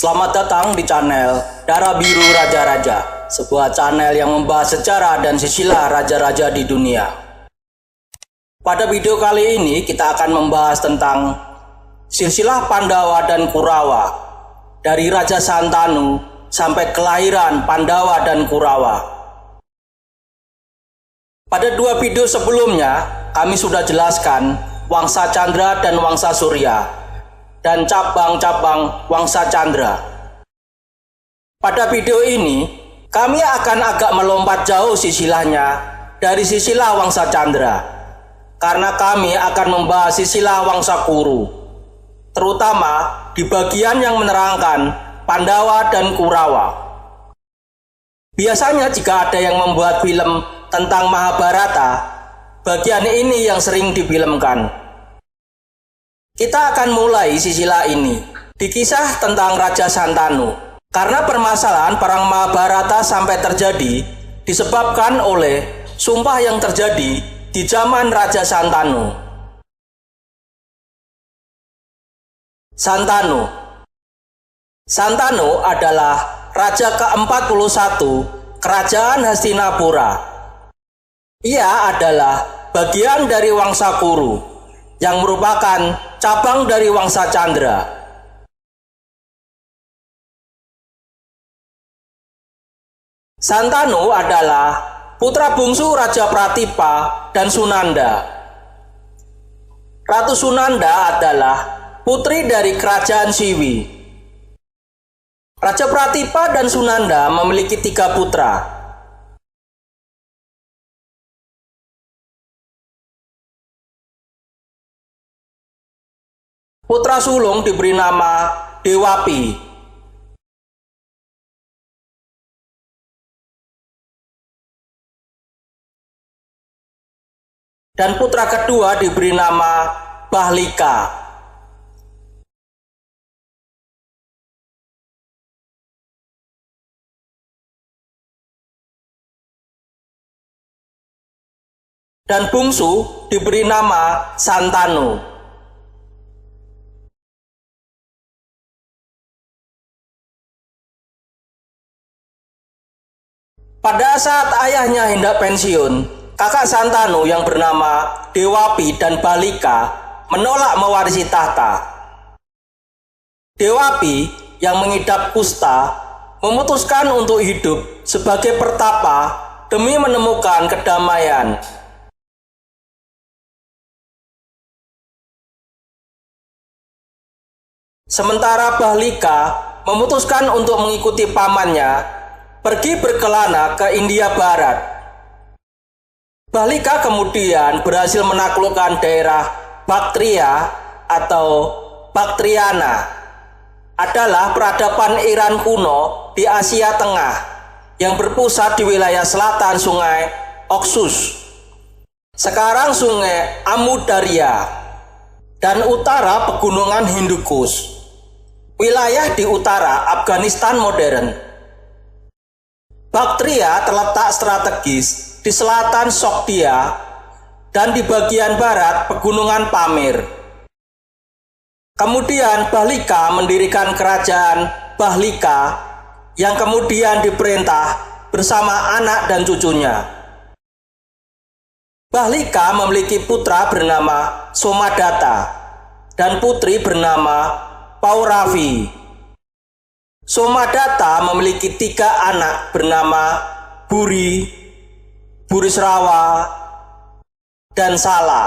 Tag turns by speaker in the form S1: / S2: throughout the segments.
S1: Selamat datang di channel Darah Biru Raja-Raja, sebuah channel yang membahas sejarah dan silsilah raja-raja di dunia. Pada video kali ini kita akan membahas tentang silsilah Pandawa dan Kurawa, dari Raja Santanu sampai kelahiran Pandawa dan Kurawa. Pada dua video sebelumnya kami sudah jelaskan Wangsa Candra dan Wangsa Surya dan cabang-cabang Wangsa Candra. Pada video ini, kami akan agak melompat jauh silsilahnya dari silsilah Wangsa Candra, karena kami akan membahas silsilah Wangsa Kuru, terutama di bagian yang menerangkan Pandawa dan Kurawa. Biasanya jika ada yang membuat film tentang Mahabharata, bagian ini yang sering difilmkan. Kita akan mulai silsilah ini di kisah tentang Raja Santanu, karena permasalahan perang Mahabharata sampai terjadi disebabkan oleh sumpah yang terjadi di zaman Raja Santanu. Santanu adalah raja ke-41 Kerajaan Hastinapura. Ia adalah bagian dari Wangsa Kuru, yang merupakan cabang dari Wangsa Candra. Santanu adalah putra bungsu Raja Pratipa dan Sunanda. Ratu Sunanda adalah putri dari Kerajaan Siwi. Raja Pratipa dan Sunanda memiliki 3 putra. Putra sulung diberi nama Dewapi. Dan putra kedua diberi nama Bahlika. Dan bungsu diberi nama Santanu. Pada saat ayahnya hendak pensiun, kakak Santanu yang bernama Dewapi dan Bahlika menolak mewarisi tahta. Dewapi yang mengidap kusta memutuskan untuk hidup sebagai pertapa demi menemukan kedamaian. Sementara Bahlika memutuskan untuk mengikuti pamannya pergi berkelana ke India Barat. Bahlika kemudian berhasil menaklukkan daerah Baktria atau Baktriana, adalah peradaban Iran kuno di Asia Tengah yang berpusat di wilayah selatan Sungai Oxus, sekarang Sungai Amudarya, dan utara Pegunungan Hindukush, wilayah di utara Afghanistan modern. Baktria terletak strategis di selatan Sogdia dan di bagian barat Pegunungan Pamir. Kemudian Bahlika mendirikan kerajaan Bahlika yang kemudian diperintah bersama anak dan cucunya. Bahlika memiliki putra bernama Somadatta dan putri bernama Pauravi. Somadatta memiliki 3 anak bernama Buri, Burisrawa, dan Sala.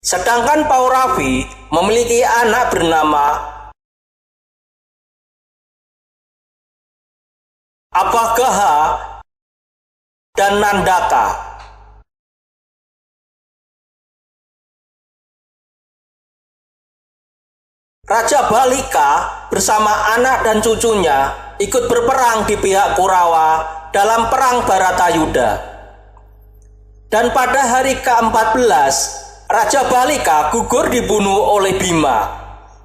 S1: Sedangkan Pauravi memiliki anak bernama Abhagaha dan Nandaka. Raja Bahlika bersama anak dan cucunya ikut berperang di pihak Kurawa dalam perang Bharatayuda. Dan pada hari ke-14, Raja Bahlika gugur dibunuh oleh Bima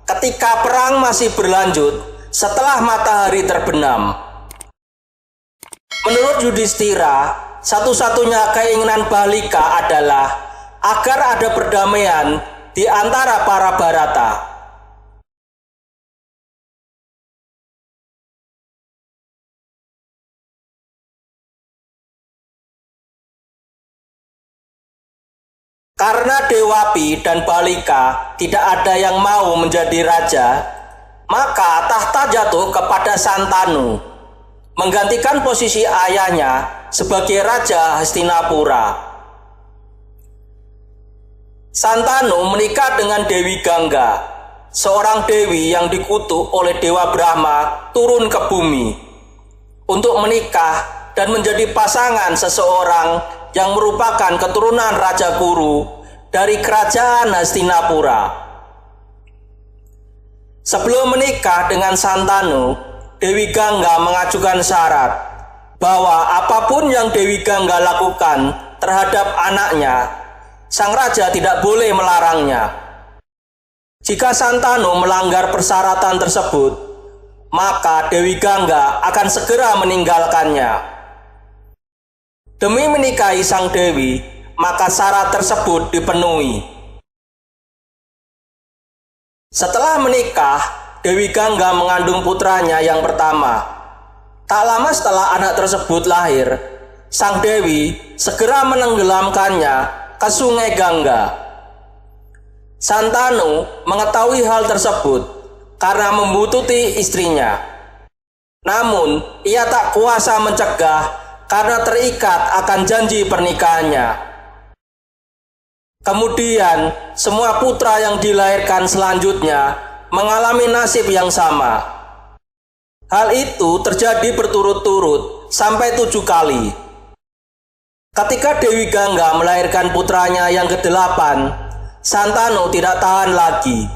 S1: ketika perang masih berlanjut setelah matahari terbenam. Menurut Yudhistira, satu-satunya keinginan Bahlika adalah agar ada perdamaian di antara para Bharata. Karena Dewapi dan Balika tidak ada yang mau menjadi raja, maka tahta jatuh kepada Santanu, menggantikan posisi ayahnya sebagai Raja Hastinapura. Santanu menikah dengan Dewi Gangga, seorang dewi yang dikutuk oleh Dewa Brahma turun ke bumi untuk menikah dan menjadi pasangan seseorang yang merupakan keturunan Raja Kuru dari kerajaan Hastinapura. Sebelum menikah dengan Santanu, Dewi Gangga mengajukan syarat bahwa apapun yang Dewi Gangga lakukan terhadap anaknya, sang raja tidak boleh melarangnya. Jika Santanu melanggar persyaratan tersebut, maka Dewi Gangga akan segera meninggalkannya. Demi menikahi sang dewi, maka syarat tersebut dipenuhi. Setelah menikah, Dewi Gangga mengandung putranya yang pertama. Tak lama setelah anak tersebut lahir, sang dewi segera menenggelamkannya ke Sungai Gangga. Santanu mengetahui hal tersebut karena membututi istrinya. Namun, ia tak kuasa mencegah karena terikat akan janji pernikahannya. Kemudian, semua putra yang dilahirkan selanjutnya mengalami nasib yang sama. Hal itu terjadi berturut-turut sampai 7 kali. Ketika Dewi Gangga melahirkan putranya yang ke-8, Santanu tidak tahan lagi.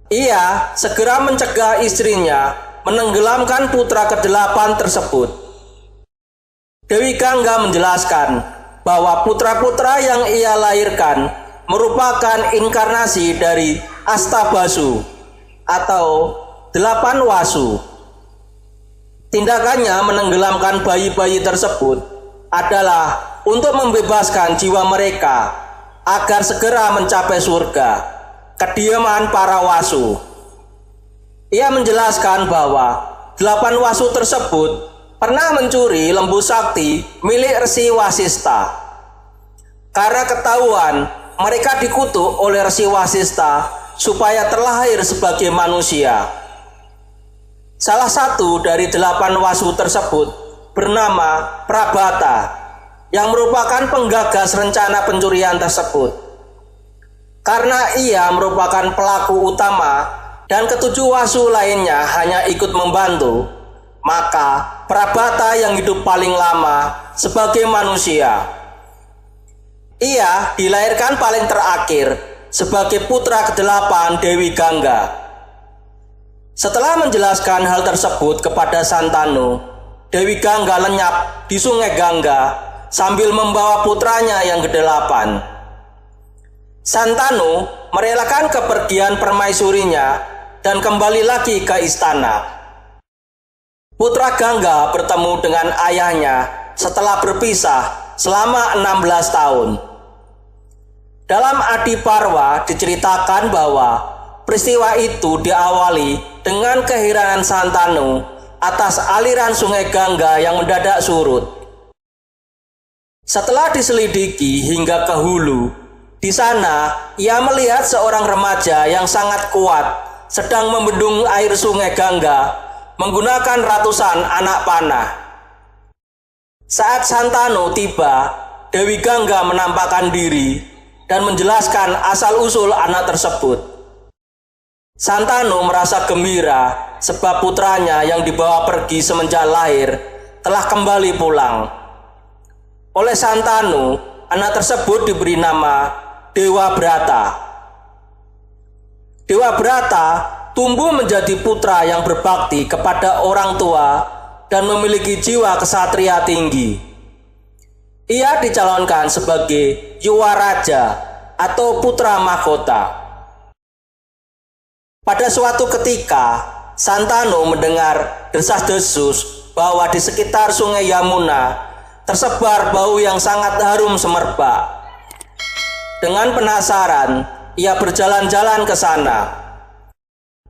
S1: Ia segera mencegah istrinya menenggelamkan putra ke-8 tersebut. Dewi Gangga menjelaskan bahwa putra-putra yang ia lahirkan merupakan inkarnasi dari Astabasu atau 8 wasu. Tindakannya menenggelamkan bayi-bayi tersebut adalah untuk membebaskan jiwa mereka agar segera mencapai surga, kediaman para wasu. Ia menjelaskan bahwa 8 wasu tersebut pernah mencuri lembu sakti milik Resi Wasista. Karena ketahuan mereka dikutuk oleh Resi Wasista supaya terlahir sebagai manusia. Salah satu dari 8 wasu tersebut bernama Prabata, yang merupakan penggagas rencana pencurian tersebut. Karena ia merupakan pelaku utama dan ke-7 wasu lainnya hanya ikut membantu, maka Prabata yang hidup paling lama sebagai manusia. Ia dilahirkan paling terakhir sebagai putra ke-8 Dewi Gangga. Setelah menjelaskan hal tersebut kepada Santanu, Dewi Gangga lenyap di Sungai Gangga sambil membawa putranya yang ke-8. Santanu merelakan kepergian permaisurinya dan kembali lagi ke istana. Putra Gangga bertemu dengan ayahnya setelah berpisah selama 16 tahun. Dalam Adiparwa diceritakan bahwa peristiwa itu diawali dengan keheranan Santanu atas aliran Sungai Gangga yang mendadak surut. Setelah diselidiki hingga ke hulu, di sana ia melihat seorang remaja yang sangat kuat sedang membendung air Sungai Gangga menggunakan ratusan anak panah. Saat Santanu tiba, Dewi Gangga menampakkan diri dan menjelaskan asal-usul anak tersebut. Santanu merasa gembira sebab putranya yang dibawa pergi semenjak lahir telah kembali pulang. Oleh Santanu, anak tersebut diberi nama Dewa Brata. Dewa Brata tumbuh menjadi putra yang berbakti kepada orang tua dan memiliki jiwa kesatria tinggi. Ia dicalonkan sebagai Yuwa Raja atau putra mahkota. Pada suatu ketika, Santanu mendengar desas-desus bahwa di sekitar Sungai Yamuna tersebar bau yang sangat harum semerbak. Dengan penasaran, ia berjalan-jalan ke sana.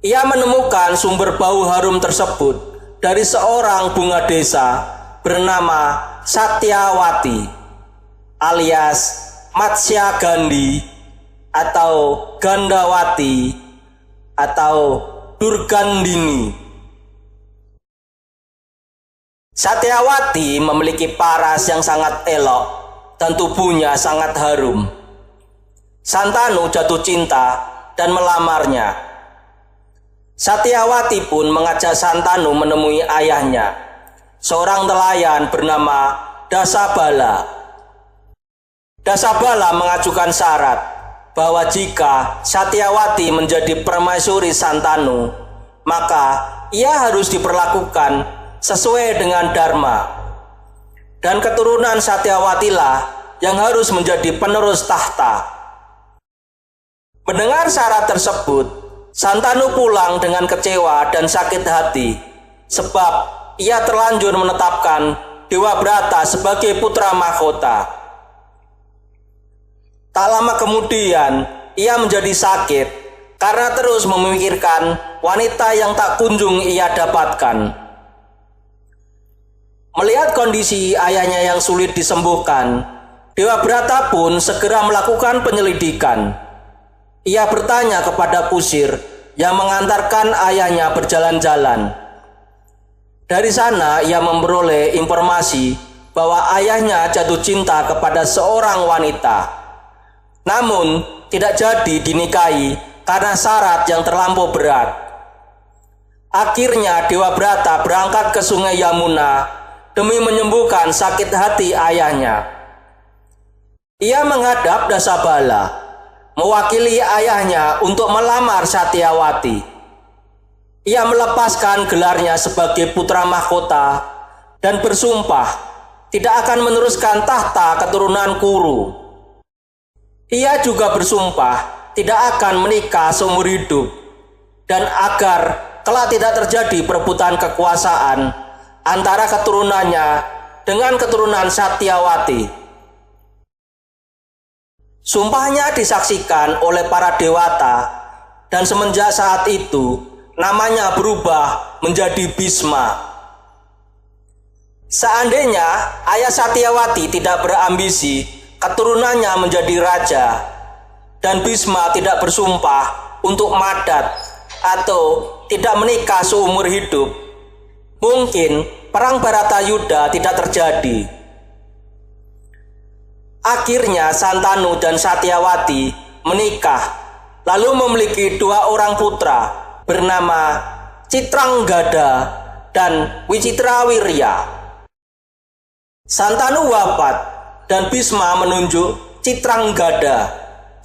S1: Ia menemukan sumber bau harum tersebut dari seorang bunga desa bernama Satyawati alias Matsya Gandhi atau Gandawati atau Durgandini. Satyawati memiliki paras yang sangat elok dan tubuhnya sangat harum. Santanu jatuh cinta dan melamarnya. Satyawati pun mengajak Santanu menemui ayahnya, seorang nelayan bernama Dasabala. Dasabala mengajukan syarat bahwa jika Satyawati menjadi permaisuri Santanu, maka ia harus diperlakukan sesuai dengan dharma. Dan keturunan Satyawatilah yang harus menjadi penerus tahta. Mendengar syarat tersebut, Santanu pulang dengan kecewa dan sakit hati, sebab ia terlanjur menetapkan Dewabrata sebagai putra mahkota. Tak lama kemudian, ia menjadi sakit karena terus memikirkan wanita yang tak kunjung ia dapatkan. Melihat kondisi ayahnya yang sulit disembuhkan, Dewabrata pun segera melakukan penyelidikan. Ia bertanya kepada kusir yang mengantarkan ayahnya berjalan-jalan. Dari sana ia memperoleh informasi bahwa ayahnya jatuh cinta kepada seorang wanita. Namun tidak jadi dinikahi karena syarat yang terlampau berat. Akhirnya Dewabrata berangkat ke Sungai Yamuna demi menyembuhkan sakit hati ayahnya. Ia menghadap Dasabala, mewakili ayahnya untuk melamar Satyawati. Ia melepaskan gelarnya sebagai putra mahkota dan bersumpah tidak akan meneruskan tahta keturunan Kuru. Ia juga bersumpah tidak akan menikah seumur hidup dan agar kelak tidak terjadi perebutan kekuasaan antara keturunannya dengan keturunan Satyawati. Sumpahnya disaksikan oleh para dewata dan semenjak saat itu namanya berubah menjadi Bhisma. Seandainya ayah Satyawati tidak berambisi keturunannya menjadi raja dan Bhisma tidak bersumpah untuk madat atau tidak menikah seumur hidup, mungkin perang Bharatayuddha tidak terjadi. Akhirnya Santanu dan Satyawati menikah, lalu memiliki dua orang putra bernama Citranggada dan Wicitrawirya. Santanu wafat dan Bhisma menunjuk Citranggada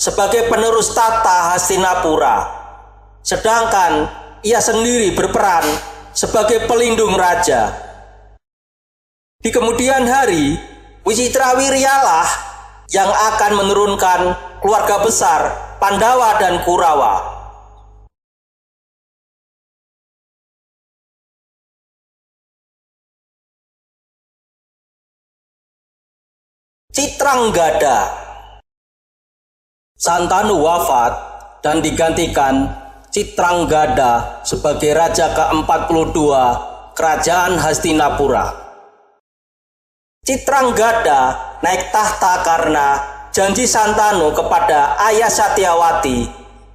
S1: sebagai penerus tata Hastinapura, sedangkan ia sendiri berperan sebagai pelindung raja. Di kemudian hari, Wicitrawiryalah yang akan menurunkan keluarga besar Pandawa dan Kurawa. Citranggada. Santanu wafat dan digantikan Citranggada sebagai raja ke-42 Kerajaan Hastinapura. Citranggada naik tahta karena janji Santanu kepada ayah Satyawati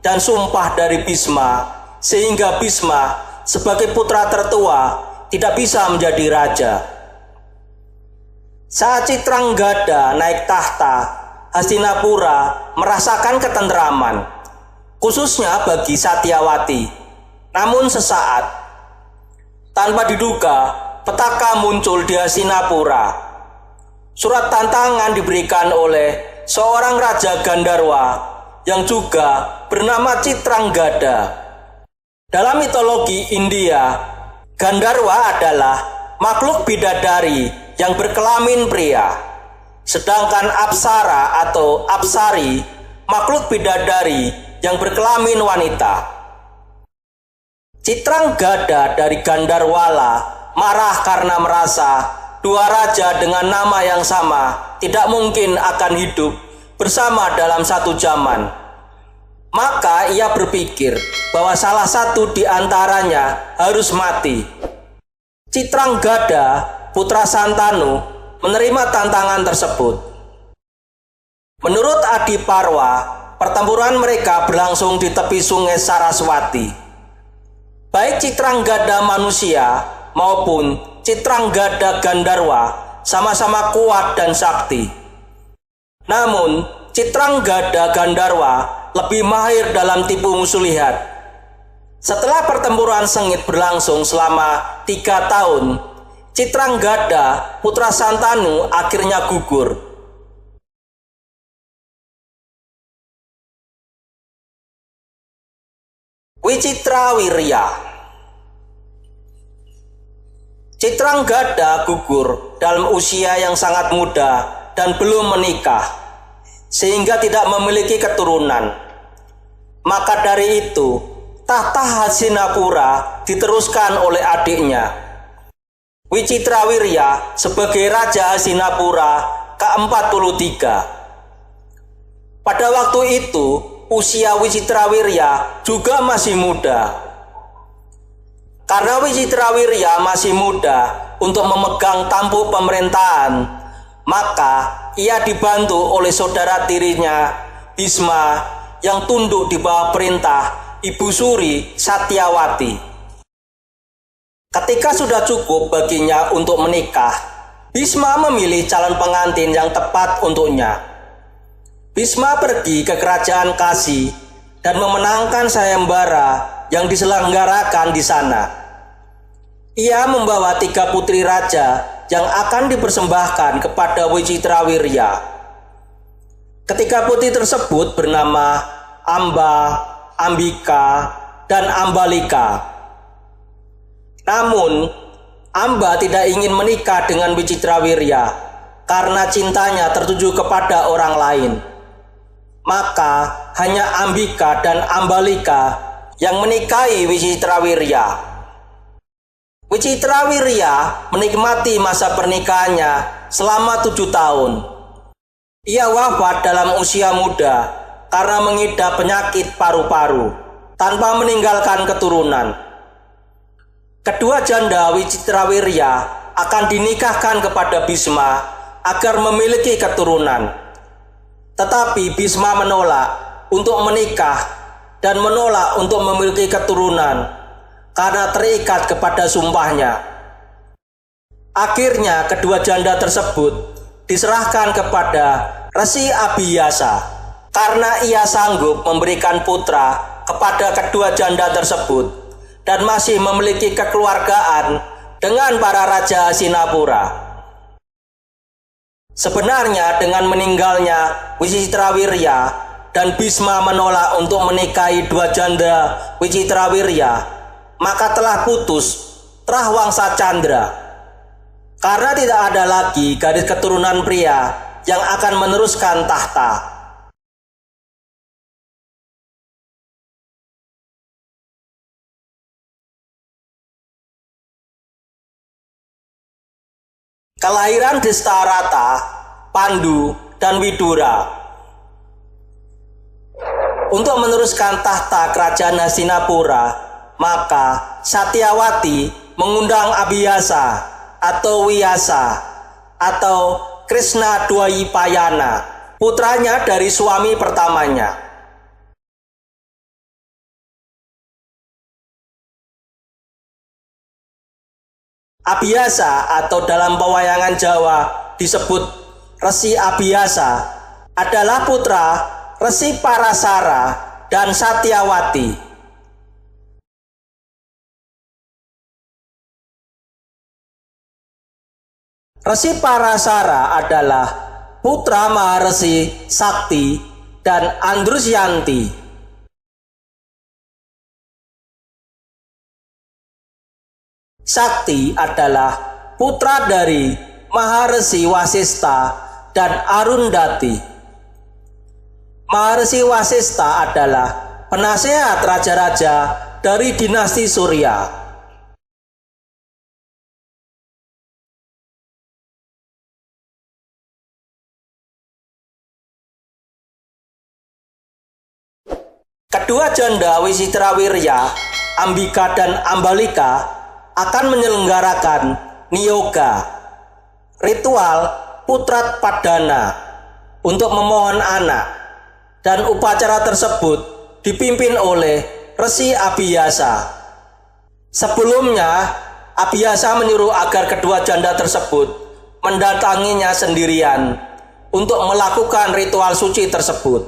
S1: dan sumpah dari Bhisma, sehingga Bhisma sebagai putra tertua tidak bisa menjadi raja. Saat Citranggada naik tahta, Hastinapura merasakan ketentraman, khususnya bagi Satyawati. Namun sesaat, tanpa diduga, petaka muncul di Hastinapura. Surat tantangan diberikan oleh seorang raja Gandarwa yang juga bernama Citranggada. Dalam mitologi India, Gandarwa adalah makhluk bidadari yang berkelamin pria, sedangkan Apsara atau Apsari makhluk bidadari yang berkelamin wanita. Citranggada dari Gandarwala marah karena merasa dua raja dengan nama yang sama tidak mungkin akan hidup bersama dalam satu zaman. Maka ia berpikir bahwa salah satu di antaranya harus mati. Citranggada, putra Santanu, menerima tantangan tersebut. Menurut Adi Parwa, pertempuran mereka berlangsung di tepi sungai Saraswati. Baik Citranggada manusia maupun Citranggada Gandarwa sama-sama kuat dan sakti. Namun, Citranggada Gandarwa lebih mahir dalam tipu muslihat. Setelah pertempuran sengit berlangsung selama 3 tahun, Citranggada putra Santanu akhirnya gugur. Wicitrawirya. Citranggada gugur dalam usia yang sangat muda dan belum menikah, sehingga tidak memiliki keturunan. Maka dari itu, tahta Hastinapura diteruskan oleh adiknya, Wicitrawirya, sebagai Raja Hastinapura ke-43. Pada waktu itu, usia Wicitrawirya juga masih muda. Karena Wicitrawirya masih muda untuk memegang tampuk pemerintahan, maka ia dibantu oleh saudara tirinya Bisma yang tunduk di bawah perintah Ibu Suri Satyawati. Ketika sudah cukup baginya untuk menikah, Bisma memilih calon pengantin yang tepat untuknya. Bisma pergi ke kerajaan Kasi dan memenangkan sayembara yang diselenggarakan di sana. Ia membawa 3 putri raja yang akan dipersembahkan kepada Wicitrawirya. Ketiga putri tersebut bernama Amba, Ambika, dan Ambalika. Namun, Amba tidak ingin menikah dengan Wicitrawirya karena cintanya tertuju kepada orang lain. Maka hanya Ambika dan Ambalika yang menikahi Wicitrawirya. Wicitrawirya menikmati masa pernikahannya selama 7 tahun. Ia wafat dalam usia muda karena mengidap penyakit paru-paru tanpa meninggalkan keturunan. Kedua janda Wicitrawirya akan dinikahkan kepada Bisma agar memiliki keturunan. Tetapi Bisma menolak untuk menikah dan menolak untuk memiliki keturunan karena terikat kepada sumpahnya. Akhirnya kedua janda tersebut diserahkan kepada Resi Abhiyasa karena ia sanggup memberikan putra kepada kedua janda tersebut dan masih memiliki kekeluargaan dengan para raja Hastinapura. Sebenarnya dengan meninggalnya Wicitrawirya dan Bisma menolak untuk menikahi 2 janda Wicitrawirya, maka telah putus terah Wangsa Candra. Karena tidak ada lagi garis keturunan pria yang akan meneruskan tahta. Kelahiran Destarata, Pandu, dan Widura. Untuk meneruskan tahta kerajaan Hastinapura, maka Satyawati mengundang Abhiyasa atau Wiyasa atau Krishna Dwaipayana, putranya dari suami pertamanya. Abhiyasa atau dalam pewayangan Jawa disebut Resi Abhiyasa adalah putra Resi Parasara dan Satyawati. Resi Parasara adalah putra Maharesi Sakti dan Andrusyanti. Sakti adalah putra dari Maharesi Wasista dan Arundhati. Maharesi Wasista adalah penasehat raja-raja dari dinasti Surya. Kedua janda Wicitrawirya, Ambika dan Ambalika akan menyelenggarakan niyoga, ritual Putrat Padana. untuk memohon anak, dan upacara tersebut dipimpin oleh Resi Abhiyasa. Sebelumnya, Abhiyasa menyuruh agar kedua janda tersebut mendatanginya sendirian untuk melakukan ritual suci tersebut.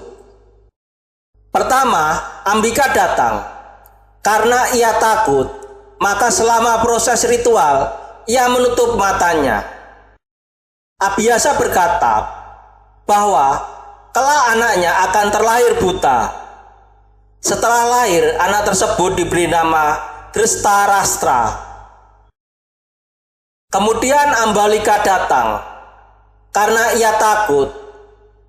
S1: Pertama, Ambika datang. Karena ia takut, maka selama proses ritual, ia menutup matanya. Abhiyasa berkata bahwa kelak anaknya akan terlahir buta. Setelah lahir, anak tersebut diberi nama Dhritarashtra. Kemudian Ambalika datang. Karena ia takut,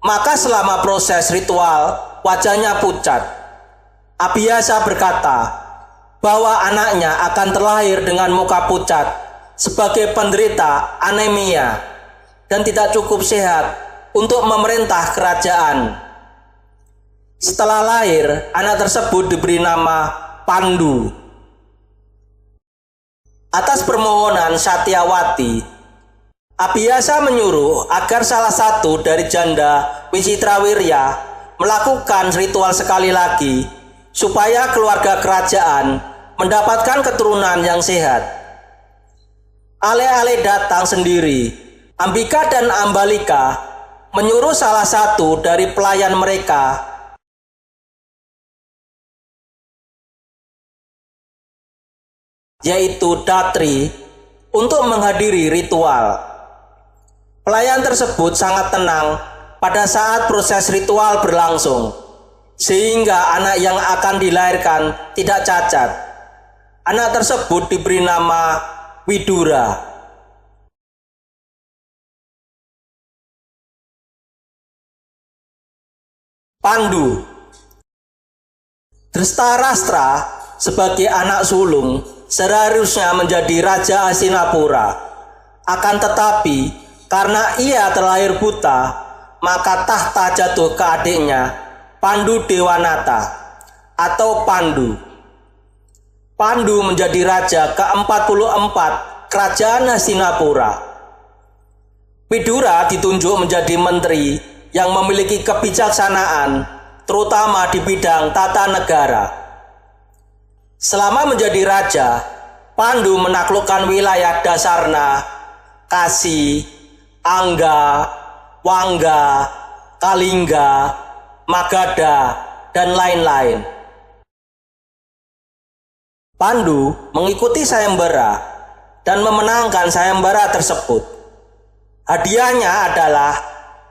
S1: maka selama proses ritual wajahnya pucat. Abhiyasa berkata bahwa anaknya akan terlahir dengan muka pucat sebagai penderita anemia dan tidak cukup sehat untuk memerintah kerajaan. Setelah lahir, anak tersebut diberi nama Pandu. Atas permohonan Satyawati, Abhiyasa menyuruh agar salah satu dari janda Wicitrawirya melakukan ritual sekali lagi supaya keluarga kerajaan mendapatkan keturunan yang sehat. Ale-ale datang sendiri. Ambika dan Ambalika menyuruh salah satu dari pelayan mereka yaitu Datri untuk menghadiri ritual. Pelayan tersebut sangat tenang pada saat proses ritual berlangsung, sehingga anak yang akan dilahirkan tidak cacat. Anak tersebut diberi nama Widura. Pandu. Dhritarashtra sebagai anak sulung seharusnya menjadi Raja Hastinapura. Akan tetapi, karena ia terlahir buta, maka tahta jatuh ke adiknya, Pandu Dewanata atau Pandu. Pandu menjadi raja ke-44 kerajaan Hastinapura. Widura ditunjuk menjadi menteri yang memiliki kebijaksanaan, terutama di bidang tata negara. Selama menjadi raja, Pandu menaklukkan wilayah Dasarna, Kasi, Angga, Wangga, Kalingga, Magadha, dan lain-lain. Pandu mengikuti sayembara dan memenangkan sayembara tersebut. Hadiahnya adalah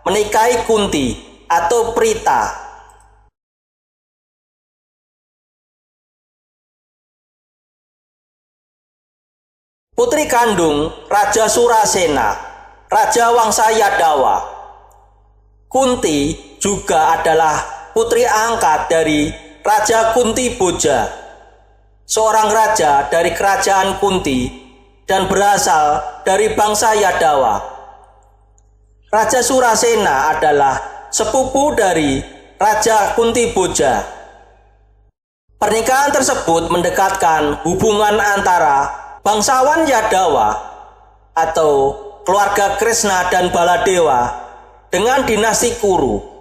S1: menikahi Kunti atau Prita. Putri kandung Raja Surasena, Raja Wangsa Yadawa. Kunti juga adalah putri angkat dari Raja Kunti Boja, seorang raja dari kerajaan Kunti dan berasal dari bangsa Yadawa. Raja Surasena adalah sepupu dari Raja Kunti Boja. Pernikahan tersebut mendekatkan hubungan antara bangsawan Yadawa atau keluarga Krishna dan Baladewa dengan dinasti Kuru.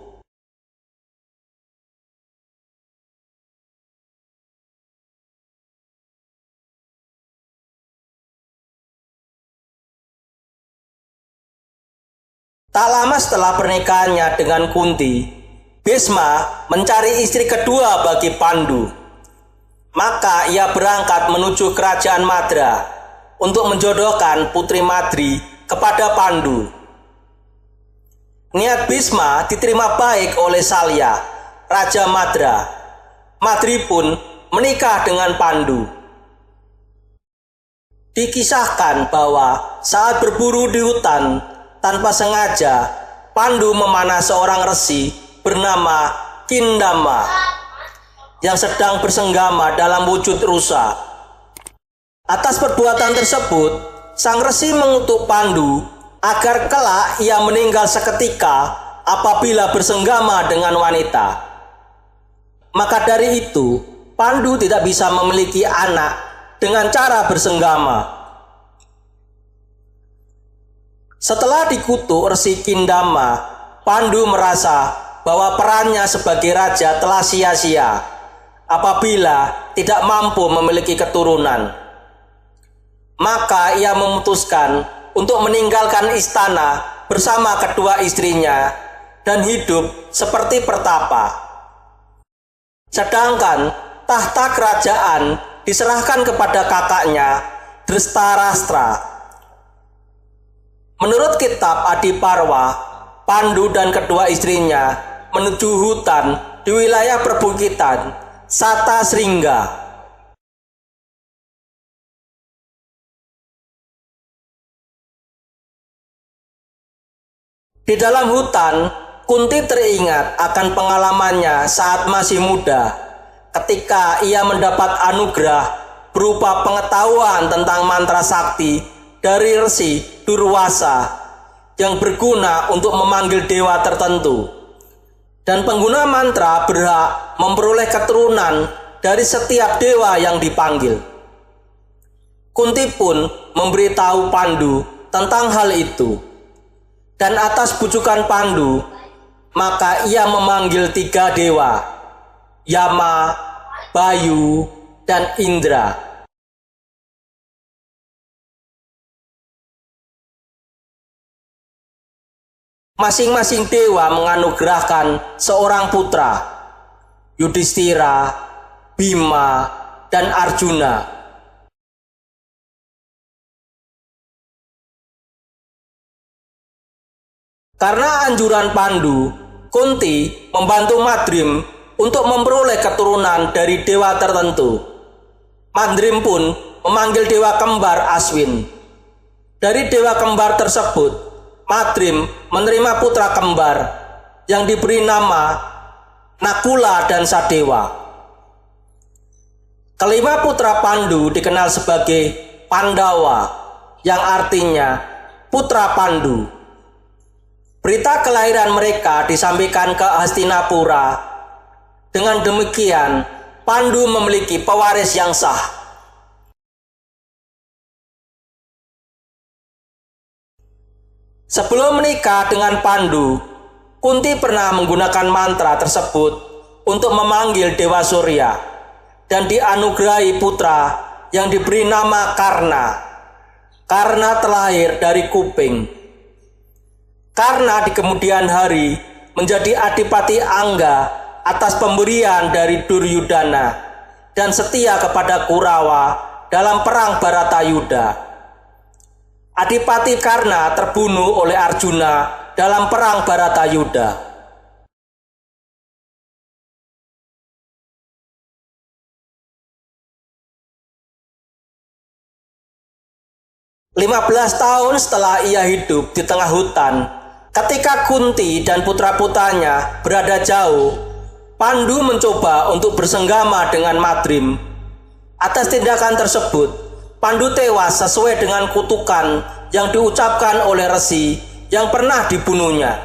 S1: Tak lama setelah pernikahannya dengan Kunti, Bhisma mencari istri kedua bagi Pandu. Maka ia berangkat menuju kerajaan Madra untuk menjodohkan putri Madri kepada Pandu. Niat Bhisma diterima baik oleh Salya, Raja Madra. Madri pun menikah dengan Pandu. Dikisahkan bahwa saat berburu di hutan, tanpa sengaja, Pandu memanah seorang resi bernama Kindama yang sedang bersenggama dalam wujud rusa. Atas perbuatan tersebut, sang resi mengutuk Pandu agar kelak ia meninggal seketika apabila bersenggama dengan wanita. Maka dari itu, Pandu tidak bisa memiliki anak dengan cara bersenggama. Setelah dikutuk Resi Kindama, Pandu merasa bahwa perannya sebagai raja telah sia-sia apabila tidak mampu memiliki keturunan. Maka ia memutuskan untuk meninggalkan istana bersama kedua istrinya dan hidup seperti pertapa. Sedangkan tahta kerajaan diserahkan kepada kakaknya Dhritarashtra. Menurut kitab Adiparwa, Pandu dan kedua istrinya menuju hutan di wilayah perbukitan Satasringga. Di dalam hutan, Kunti teringat akan pengalamannya saat masih muda, ketika ia mendapat anugerah berupa pengetahuan tentang mantra sakti dari Resi Durwasa yang berguna untuk memanggil dewa tertentu. Dan pengguna mantra berhak memperoleh keturunan dari setiap dewa yang dipanggil. Kunti pun memberitahu Pandu tentang hal itu. Dan atas bujukan Pandu, maka ia memanggil 3 dewa, Yama, Bayu, dan Indra. Masing-masing dewa menganugerahkan seorang putra, Yudhistira, Bima, dan Arjuna. Karena anjuran Pandu, Kunti membantu Madrim untuk memperoleh keturunan dari dewa tertentu. Madrim pun memanggil dewa kembar Aswin. Dari dewa kembar tersebut, Madrim menerima putra kembar yang diberi nama Nakula dan Sadewa. Kelima putra Pandu dikenal sebagai Pandawa, yang artinya putra Pandu. Berita kelahiran mereka disampaikan ke Hastinapura. Dengan demikian, Pandu memiliki pewaris yang sah. Sebelum menikah dengan Pandu, Kunti pernah menggunakan mantra tersebut untuk memanggil Dewa Surya dan dianugerahi putra yang diberi nama Karna. Karna terlahir dari kuping. Karna di kemudian hari menjadi Adipati Angga atas pemberian dari Duryudana dan setia kepada Kurawa dalam perang Bharatayuda. Adipati Karna terbunuh oleh Arjuna dalam perang Bharatayuda. Lima belas tahun setelah ia hidup di tengah hutan, ketika Kunti dan putra-putranya berada jauh, Pandu mencoba untuk bersenggama dengan Madrim. Atas tindakan tersebut, Pandu tewas sesuai dengan kutukan yang diucapkan oleh resi yang pernah dibunuhnya.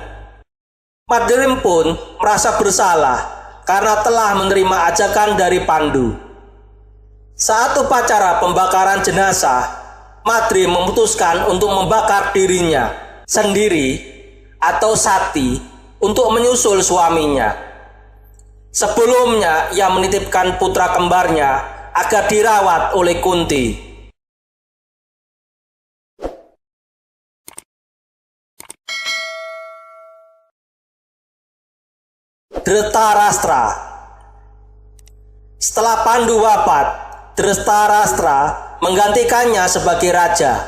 S1: Madrim pun merasa bersalah karena telah menerima ajakan dari Pandu. Saat upacara pembakaran jenazah, Madrim memutuskan untuk membakar dirinya sendiri atau sati untuk menyusul suaminya. Sebelumnya ia menitipkan putra kembarnya agar dirawat oleh Kunti. Dhritarashtra. Setelah Pandu wafat, Dhritarashtra menggantikannya sebagai raja.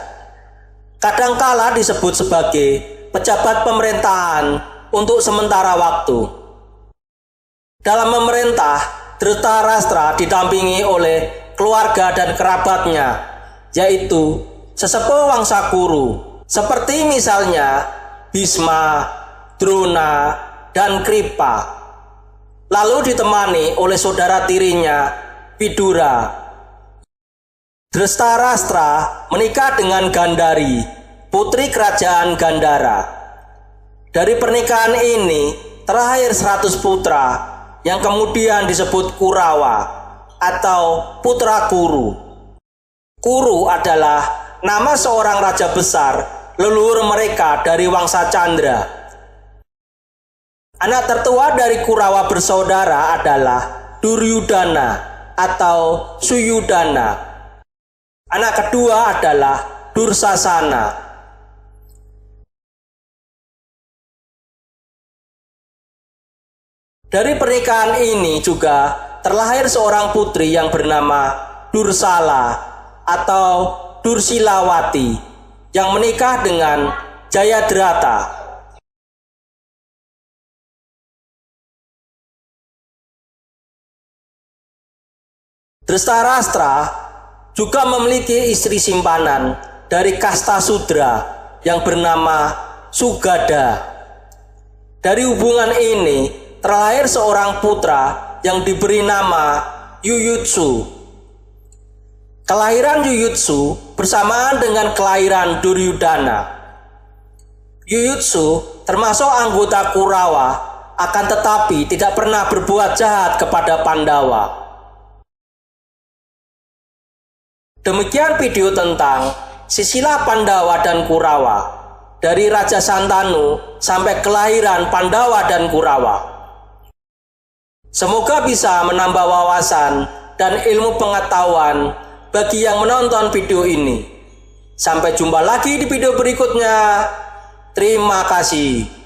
S1: Kadangkala disebut sebagai pejabat pemerintahan untuk sementara waktu. Dalam memerintah, Dhritarashtra didampingi oleh keluarga dan kerabatnya, yaitu sesepuh Wangsa Kuru, seperti misalnya Bhisma, Drona, dan Kripa. Lalu ditemani oleh saudara tirinya, Vidura. Dhritarashtra menikah dengan Gandhari, putri kerajaan Gandhara. Dari pernikahan ini terlahir 100 putra yang kemudian disebut Kurawa atau putra Kuru. Kuru adalah nama seorang raja besar leluhur mereka dari Wangsa Candra. Anak tertua dari Kurawa bersaudara adalah Duryudana atau Suyudana. Anak kedua adalah Dursasana. Dari pernikahan ini juga terlahir seorang putri yang bernama Dursala atau Dursilawati yang menikah dengan Jayadrata. Drestarastra juga memiliki istri simpanan dari kasta Sudra yang bernama Sugada. Dari hubungan ini terlahir seorang putra yang diberi nama Yuyutsu. Kelahiran Yuyutsu bersamaan dengan kelahiran Duryudana. Yuyutsu termasuk anggota Kurawa, akan tetapi tidak pernah berbuat jahat kepada Pandawa. Demikian video tentang silsilah Pandawa dan Kurawa, dari Raja Santanu sampai kelahiran Pandawa dan Kurawa. Semoga bisa menambah wawasan dan ilmu pengetahuan bagi yang menonton video ini. Sampai jumpa lagi di video berikutnya. Terima kasih.